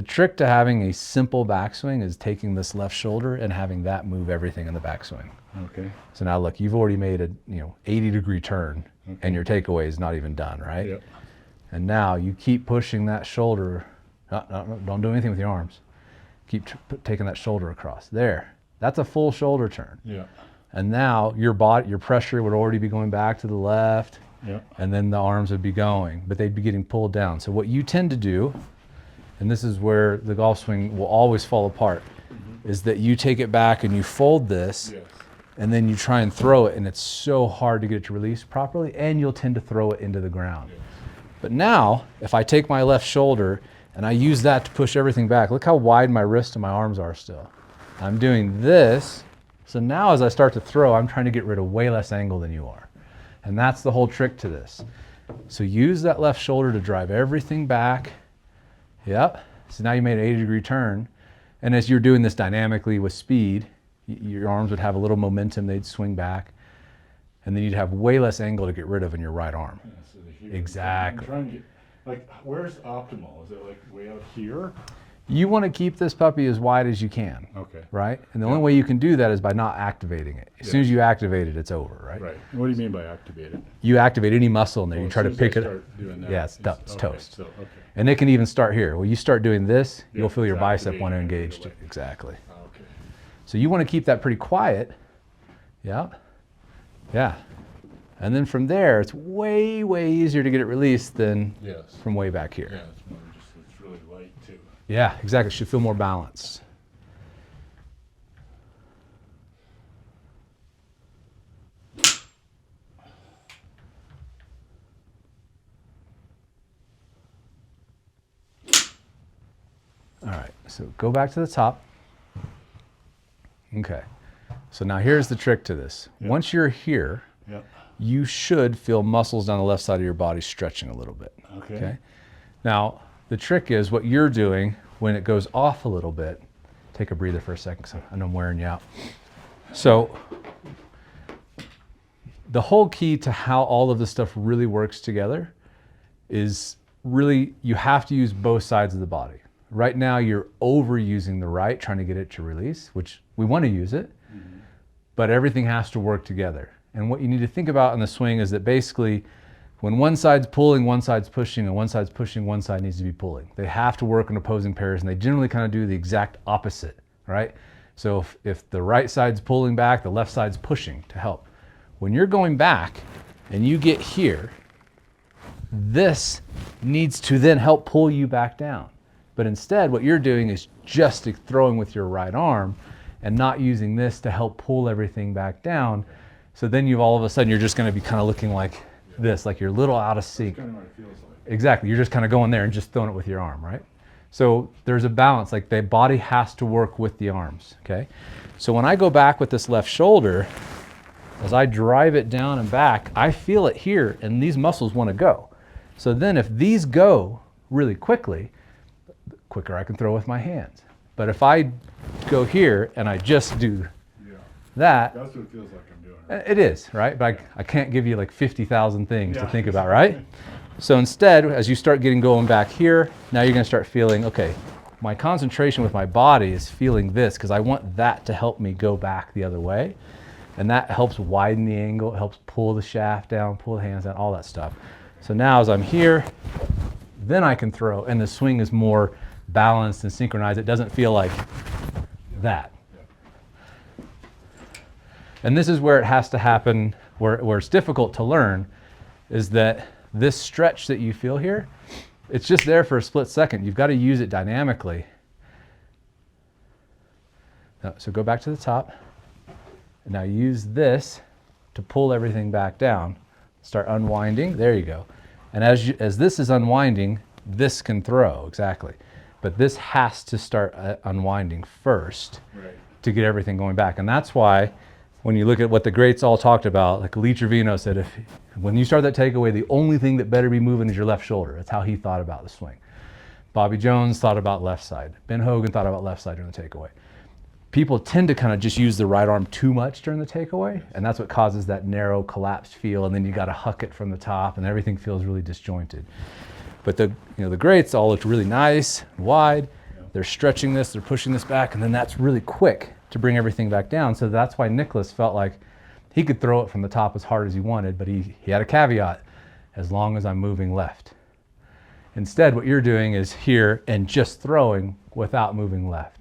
The trick to having a simple backswing is taking this left shoulder and having that move everything in the backswing. Okay. So now look, you've already made a 80-degree turn, and your takeaway is not even done, right? Yep. And now you keep pushing that shoulder. No, don't do anything with your arms. Keep taking that shoulder across. There. That's a full shoulder turn. Yeah. And now your pressure would already be going back to the left. Yeah. And then the arms would be going, but they'd be getting pulled down. So what you tend to do, and this is where the golf swing will always fall apart, is that you take it back and you fold this, Yes. and then you try and throw it, and it's so hard to get it to release properly, and you'll tend to throw it into the ground. Yes. But now, if I take my left shoulder and I use that to push everything back, look how wide my wrist and my arms are still. I'm doing this, so now as I start to throw, I'm trying to get rid of way less angle than you are. And that's the whole trick to this. So use that left shoulder to drive everything back. Yep. So now you made an 80-degree turn. And as you're doing this dynamically with speed, your arms would have a little momentum, they'd swing back. And then you'd have way less angle to get rid of in your right arm. Yeah, so here, Exactly. I'm trying to get, like, where's optimal? Is it like way out here? You want to keep this puppy as wide as you can. Okay. Right? And the only way you can do that is by not activating it. As soon as you activate it, it's over, right? Right. What do you mean by activate it? You activate any muscle in there, Well, you try to as soon as pick I it. start doing that, Yeah, it's okay, toast. So, okay. And it can even start here. Well, you start doing this, Yeah, you'll feel your it's bicep want to activating it engage. right away. Exactly. Okay. So you want to keep that pretty quiet. Yeah. Yeah. And then from there, it's way, way easier to get it released than Yes. from way back here. Yeah, it's more just, it's really light too. Yeah, exactly. It should feel more balanced. All right, so go back to the top. Okay, so now here's the trick to this. Yep. Once you're here, Yep. you should feel muscles down the left side of your body stretching a little bit. Okay. Now, the trick is what you're doing when it goes off a little bit. Take a breather for a second, so I know I'm wearing you out. So, the whole key to how all of this stuff really works together is really you have to use both sides of the body. Right now, you're overusing the right, trying to get it to release, which we want to use it, but everything has to work together. And what you need to think about in the swing is that basically, when one side's pulling, one side's pushing, and one side's pushing, one side needs to be pulling. They have to work in opposing pairs, and they generally kind of do the exact opposite, right? So if the right side's pulling back, the left side's pushing to help. When you're going back and you get here, this needs to then help pull you back down. But instead, what you're doing is just throwing with your right arm and not using this to help pull everything back down. So then you've all of a sudden, you're just going to be kind of looking like this, like you're a little out of sync. That's kind of what it feels like. Exactly. You're just kind of going there and just throwing it with your arm, right? So there's a balance, like the body has to work with the arms, okay? So when I go back with this left shoulder, as I drive it down and back, I feel it here, and these muscles want to go. So then if these go really quickly, the quicker I can throw with my hands. But if I go here and I just do that, That's what it feels like I'm doing. Right? it is, right? But I can't give you like 50,000 things to think about, right? So instead, as you start going back here, now you're going to start feeling, okay, my concentration with my body is feeling this because I want that to help me go back the other way. And that helps widen the angle, it helps pull the shaft down, pull the hands down, all that stuff. So now as I'm here, then I can throw, and the swing is more balanced and synchronized. It doesn't feel like that. And this is where it has to happen, where it's difficult to learn, is that this stretch that you feel here, it's just there for a split second. You've got to use it dynamically. Now, so go back to the top. And now use this to pull everything back down. Start unwinding. There you go. And as this is unwinding, this can throw, exactly. But this has to start unwinding first to get everything going back. And that's why when you look at what the greats all talked about, like Lee Trevino said, when you start that takeaway, the only thing that better be moving is your left shoulder. That's how he thought about the swing. Bobby Jones thought about left side. Ben Hogan thought about left side during the takeaway. People tend to kind of just use the right arm too much during the takeaway, and that's what causes that narrow collapsed feel, and then you got to huck it from the top, and everything feels really disjointed. But the greats all looked really nice and wide, they're stretching this, they're pushing this back, and then that's really quick to bring everything back down. So that's why Nicholas felt like he could throw it from the top as hard as he wanted, but he had a caveat, as long as I'm moving left. Instead, what you're doing is here and just throwing without moving left.